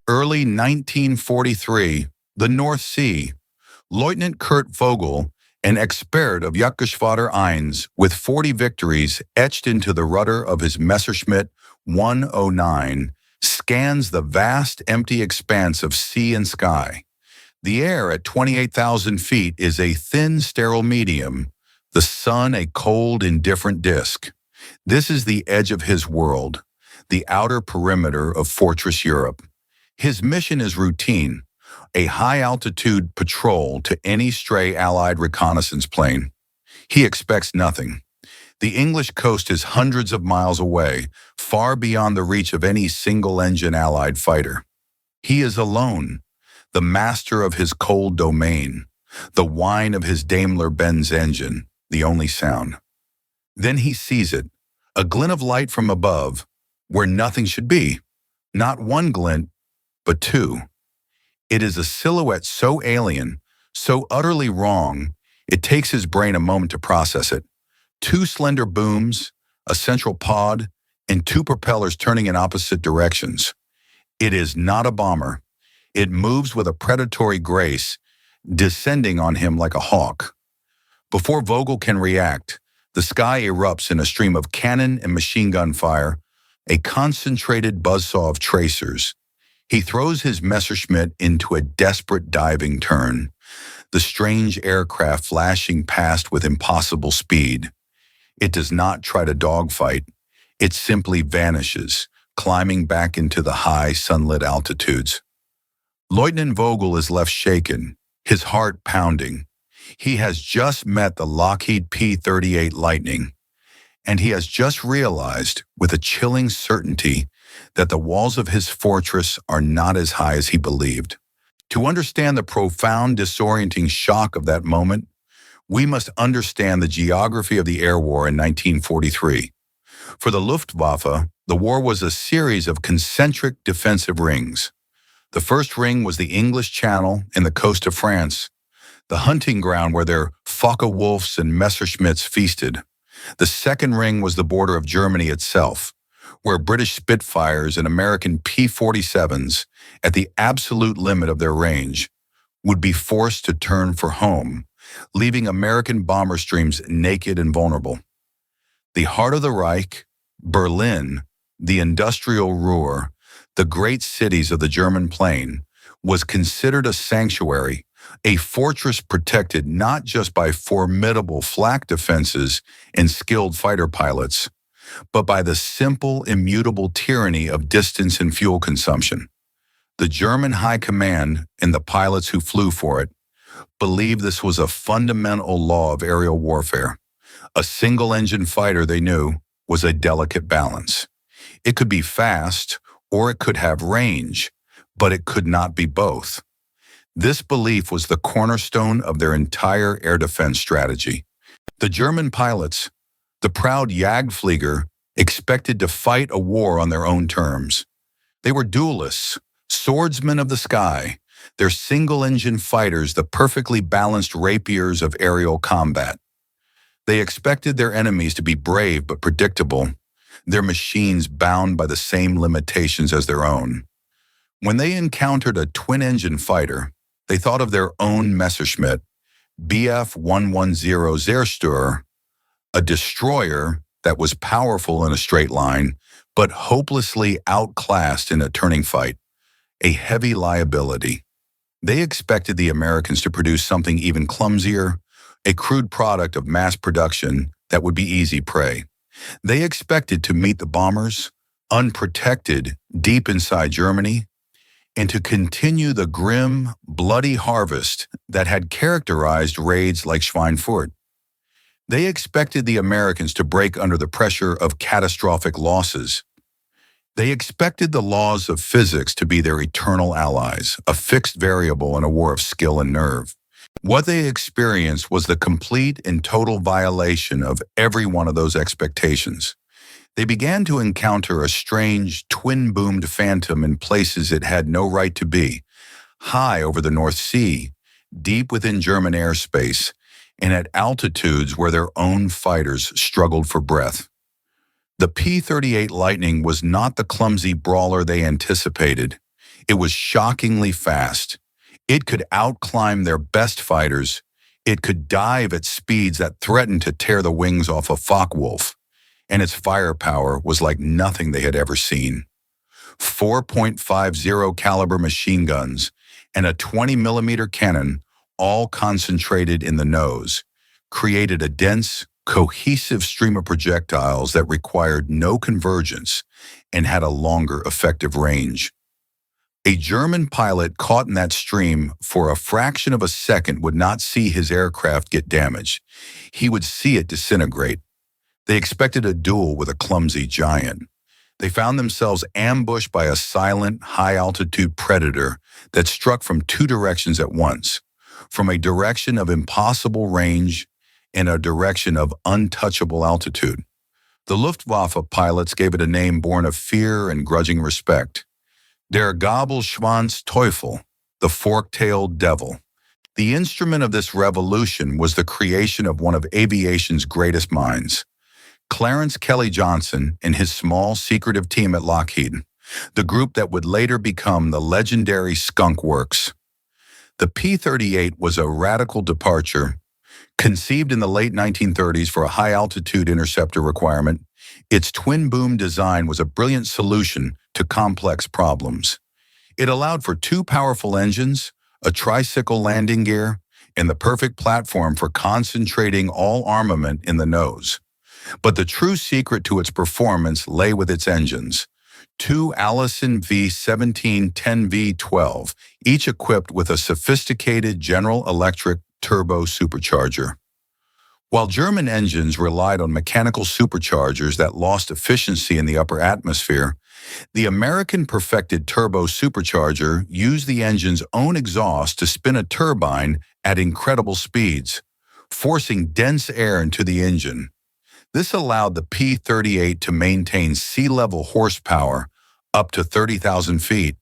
Early 1943, the North Sea. Lieutenant Kurt Vogel, an expert of Jagdgeschwader 1, with 40 victories etched into the rudder of his Messerschmitt 109, scans the vast, empty expanse of sea and sky. The air at 28,000 feet is a thin, sterile medium, the sun a cold, indifferent disk. This is the edge of his world, the outer perimeter of Fortress Europe. His mission is routine, a high-altitude patrol to any stray Allied reconnaissance plane. He expects nothing. The English coast is hundreds of miles away, far beyond the reach of any single-engine Allied fighter. He is alone, the master of his cold domain, the whine of his Daimler-Benz engine, the only sound. Then he sees it, a glint of light from above, where nothing should be. Not one glint, but two. It is a silhouette so alien, so utterly wrong, it takes his brain a moment to process it. Two slender booms, a central pod, and two propellers turning in opposite directions. It is not a bomber. It moves with a predatory grace, descending on him like a hawk. Before Vogel can react, the sky erupts in a stream of cannon and machine gun fire, a concentrated buzzsaw of tracers. He throws his Messerschmitt into a desperate diving turn, the strange aircraft flashing past with impossible speed. It does not try to dogfight. It simply vanishes, climbing back into the high, sunlit altitudes. Lieutenant Vogel is left shaken, his heart pounding. He has just met the Lockheed P-38 Lightning, and he has just realized, with a chilling certainty, that the walls of his fortress are not as high as he believed. To understand the profound, disorienting shock of that moment, we must understand the geography of the air war in 1943. For the Luftwaffe, the war was a series of concentric defensive rings. The first ring was the English Channel and the coast of France, the hunting ground where their Focke-Wulfs and Messerschmitts feasted. The second ring was the border of Germany itself, where British Spitfires and American P-47s, at the absolute limit of their range, would be forced to turn for home, leaving American bomber streams naked and vulnerable. The heart of the Reich, Berlin, the industrial Ruhr, the great cities of the German plain, was considered a sanctuary, a fortress protected not just by formidable flak defenses and skilled fighter pilots, but by the simple, immutable tyranny of distance and fuel consumption. The German high command and the pilots who flew for it believed this was a fundamental law of aerial warfare. A single-engine fighter, they knew, was a delicate balance. It could be fast, or it could have range, but it could not be both. This belief was the cornerstone of their entire air defense strategy. The German pilots, the proud Jagdflieger, expected to fight a war on their own terms. They were duelists, swordsmen of the sky, their single-engine fighters the perfectly balanced rapiers of aerial combat. They expected their enemies to be brave but predictable, their machines bound by the same limitations as their own. When they encountered a twin-engine fighter, they thought of their own Messerschmitt, Bf 110 Zerstörer, a destroyer that was powerful in a straight line, but hopelessly outclassed in a turning fight, a heavy liability. They expected the Americans to produce something even clumsier, a crude product of mass production that would be easy prey. They expected to meet the bombers, unprotected, deep inside Germany, and to continue the grim, bloody harvest that had characterized raids like Schweinfurt. They expected the Americans to break under the pressure of catastrophic losses. They expected the laws of physics to be their eternal allies, a fixed variable in a war of skill and nerve. What they experienced was the complete and total violation of every one of those expectations. They began to encounter a strange, twin-boomed phantom in places it had no right to be, high over the North Sea, deep within German airspace, and at altitudes where their own fighters struggled for breath. The P-38 Lightning was not the clumsy brawler they anticipated. It was shockingly fast. It could outclimb their best fighters. It could dive at speeds that threatened to tear the wings off a focke-wulf, and its firepower was like nothing they had ever seen. 4.50 caliber machine guns and a 20-millimeter cannon, all concentrated in the nose, created a dense, cohesive stream of projectiles that required no convergence and had a longer effective range. A German pilot caught in that stream for a fraction of a second would not see his aircraft get damaged. He would see it disintegrate. They expected a duel with a clumsy giant. They found themselves ambushed by a silent, high-altitude predator that struck from two directions at once, from a direction of impossible range and a direction of untouchable altitude. The Luftwaffe pilots gave it a name born of fear and grudging respect: Der Gabelschwanz Teufel, the fork-tailed devil. The instrument of this revolution was the creation of one of aviation's greatest minds, Clarence Kelly Johnson and his small, secretive team at Lockheed, the group that would later become the legendary Skunk Works. The P-38 was a radical departure. Conceived in the late 1930s for a high-altitude interceptor requirement, its twin-boom design was a brilliant solution to complex problems. It allowed for two powerful engines, a tricycle landing gear, and the perfect platform for concentrating all armament in the nose. But the true secret to its performance lay with its engines. Two Allison V17 10V12, each equipped with a sophisticated General Electric turbo-supercharger. While German engines relied on mechanical superchargers that lost efficiency in the upper atmosphere, the American perfected turbo-supercharger used the engine's own exhaust to spin a turbine at incredible speeds, forcing dense air into the engine. This allowed the P-38 to maintain sea-level horsepower up to 30,000 feet.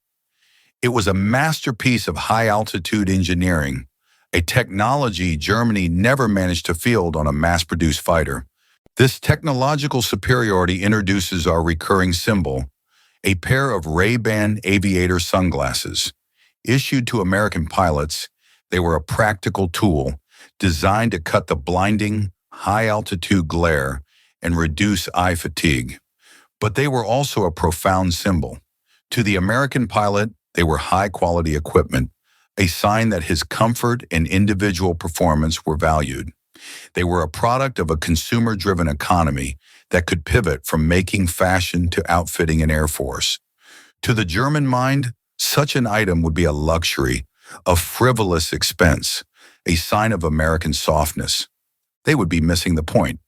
It was a masterpiece of high-altitude engineering, a technology Germany never managed to field on a mass-produced fighter. This technological superiority introduces our recurring symbol, a pair of Ray-Ban aviator sunglasses. Issued to American pilots, they were a practical tool designed to cut the blinding, high-altitude glare and reduce eye fatigue. But they were also a profound symbol. To the American pilot, they were high-quality equipment, a sign that his comfort and individual performance were valued. They were a product of a consumer-driven economy that could pivot from making fashion to outfitting an air force. To the German mind, such an item would be a luxury, a frivolous expense, a sign of American softness. They would be missing the point.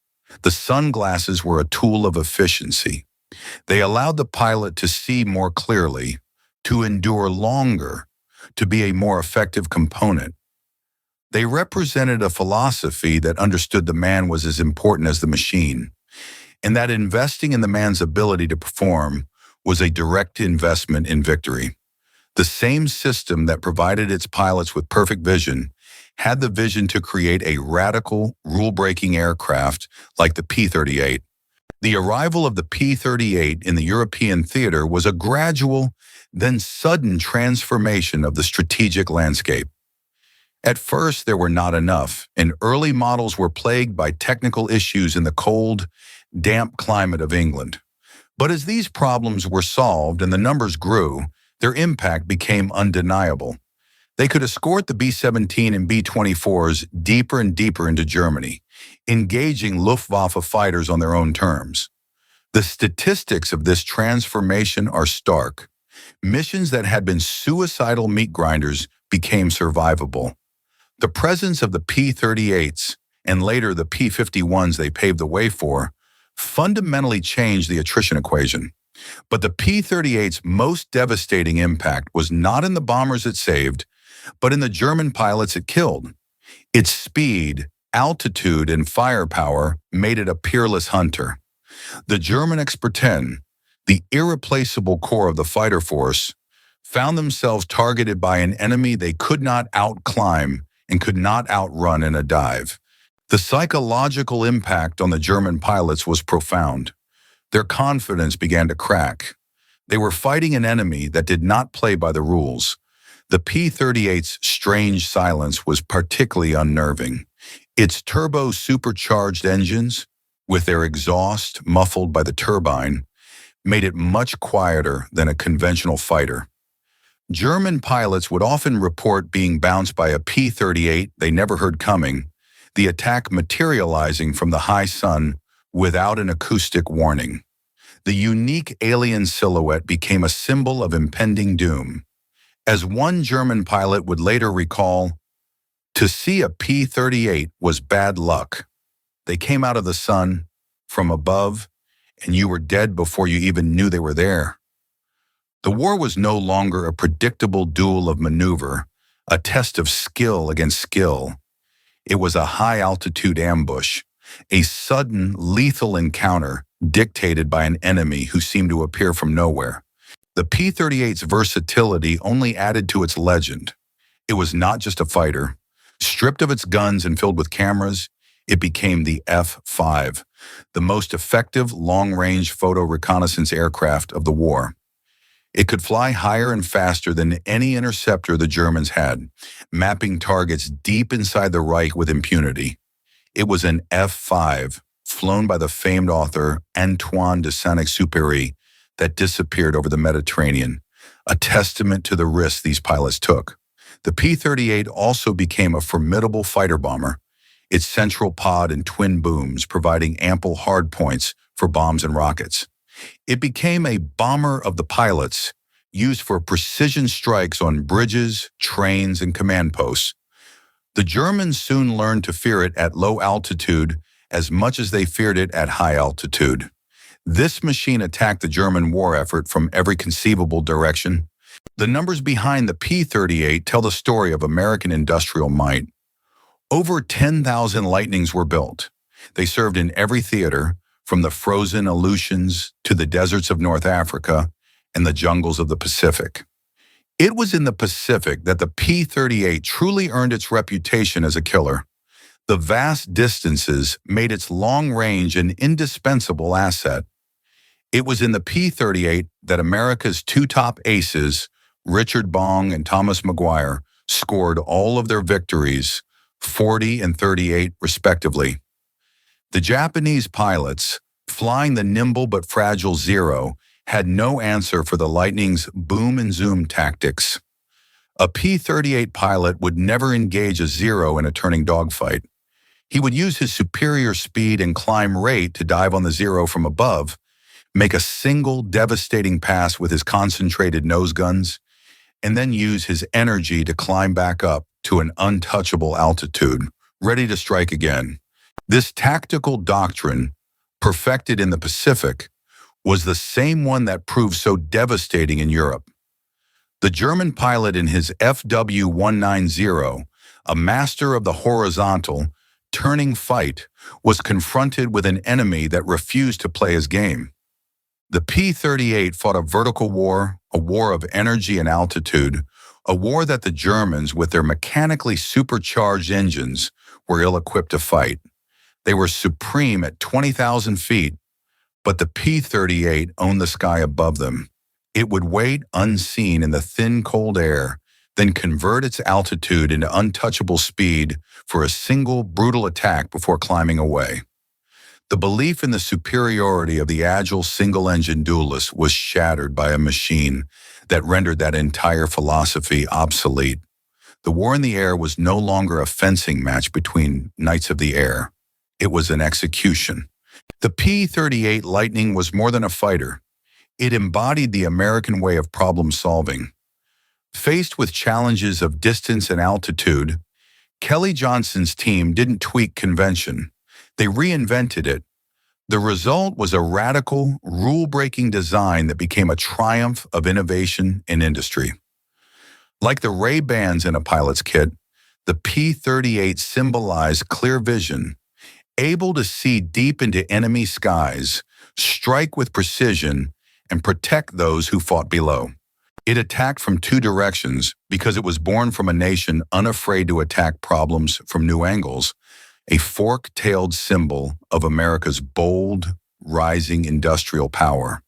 The sunglasses were a tool of efficiency. They allowed the pilot to see more clearly, to endure longer, to be a more effective component. They represented a philosophy that understood the man was as important as the machine, and that investing in the man's ability to perform was a direct investment in victory. The same system that provided its pilots with perfect vision had the vision to create a radical, rule-breaking aircraft like the P-38. The arrival of the P-38 in the European theater was a gradual, then sudden transformation of the strategic landscape. At first, there were not enough, and early models were plagued by technical issues in the cold, damp climate of England. But as these problems were solved and the numbers grew, their impact became undeniable. They could escort the B-17 and B-24s deeper and deeper into Germany, engaging Luftwaffe fighters on their own terms. The statistics of this transformation are stark. Missions that had been suicidal meat grinders became survivable. The presence of the P-38s, and later the P-51s they paved the way for, fundamentally changed the attrition equation. But the P-38's most devastating impact was not in the bombers it saved, but in the German pilots it killed. Its speed, altitude, and firepower made it a peerless hunter. The German Experten, the irreplaceable core of the fighter force, found themselves targeted by an enemy they could not outclimb and could not outrun in a dive. The psychological impact on the German pilots was profound. Their confidence began to crack. They were fighting an enemy that did not play by the rules. The P-38's strange silence was particularly unnerving. Its turbo-supercharged engines, with their exhaust muffled by the turbine, made it much quieter than a conventional fighter. German pilots would often report being bounced by a P-38 they never heard coming, the attack materializing from the high sun without an acoustic warning. The unique alien silhouette became a symbol of impending doom. As one German pilot would later recall, to see a P-38 was bad luck. They came out of the sun, from above, and you were dead before you even knew they were there. The war was no longer a predictable duel of maneuver, a test of skill against skill. It was a high-altitude ambush, a sudden, lethal encounter dictated by an enemy who seemed to appear from nowhere. The P-38's versatility only added to its legend. It was not just a fighter. Stripped of its guns and filled with cameras, it became the F-5, the most effective long-range photo reconnaissance aircraft of the war. It could fly higher and faster than any interceptor the Germans had, mapping targets deep inside the Reich with impunity. It was an F-5, flown by the famed author Antoine de Saint-Exupéry, that disappeared over the Mediterranean, a testament to the risks these pilots took. The P-38 also became a formidable fighter bomber, its central pod and twin booms providing ample hardpoints for bombs and rockets. It became a bomber of the pilots, used for precision strikes on bridges, trains, and command posts. The Germans soon learned to fear it at low altitude as much as they feared it at high altitude. This machine attacked the German war effort from every conceivable direction. The numbers behind the P-38 tell the story of American industrial might. Over 10,000 Lightnings were built. They served in every theater, from the frozen Aleutians to the deserts of North Africa and the jungles of the Pacific. It was in the Pacific that the P-38 truly earned its reputation as a killer. The vast distances made its long range an indispensable asset. It was in the P-38 that America's two top aces, Richard Bong and Thomas Maguire, scored all of their victories, 40 and 38 respectively. The Japanese pilots, flying the nimble but fragile Zero, had no answer for the Lightning's boom and zoom tactics. A P-38 pilot would never engage a Zero in a turning dogfight. He would use his superior speed and climb rate to dive on the Zero from above, make a single devastating pass with his concentrated nose guns, and then use his energy to climb back up to an untouchable altitude, ready to strike again. This tactical doctrine, perfected in the Pacific, was the same one that proved so devastating in Europe. The German pilot in his FW-190, a master of the horizontal, turning fight, was confronted with an enemy that refused to play his game. The P-38 fought a vertical war, a war of energy and altitude, a war that the Germans, with their mechanically supercharged engines, were ill-equipped to fight. They were supreme at 20,000 feet, but the P-38 owned the sky above them. It would wait unseen in the thin, cold air, then convert its altitude into untouchable speed for a single, brutal attack before climbing away. The belief in the superiority of the agile single-engine duelist was shattered by a machine that rendered that entire philosophy obsolete. The war in the air was no longer a fencing match between knights of the air. It was an execution. The P-38 Lightning was more than a fighter. It embodied the American way of problem-solving. Faced with challenges of distance and altitude, Kelly Johnson's team didn't tweak convention. They reinvented it. The result was a radical, rule-breaking design that became a triumph of innovation in industry. Like the Ray-Bans in a pilot's kit, the P-38 symbolized clear vision, able to see deep into enemy skies, strike with precision, and protect those who fought below. It attacked from two directions because it was born from a nation unafraid to attack problems from new angles, a fork-tailed symbol of America's bold, rising industrial power.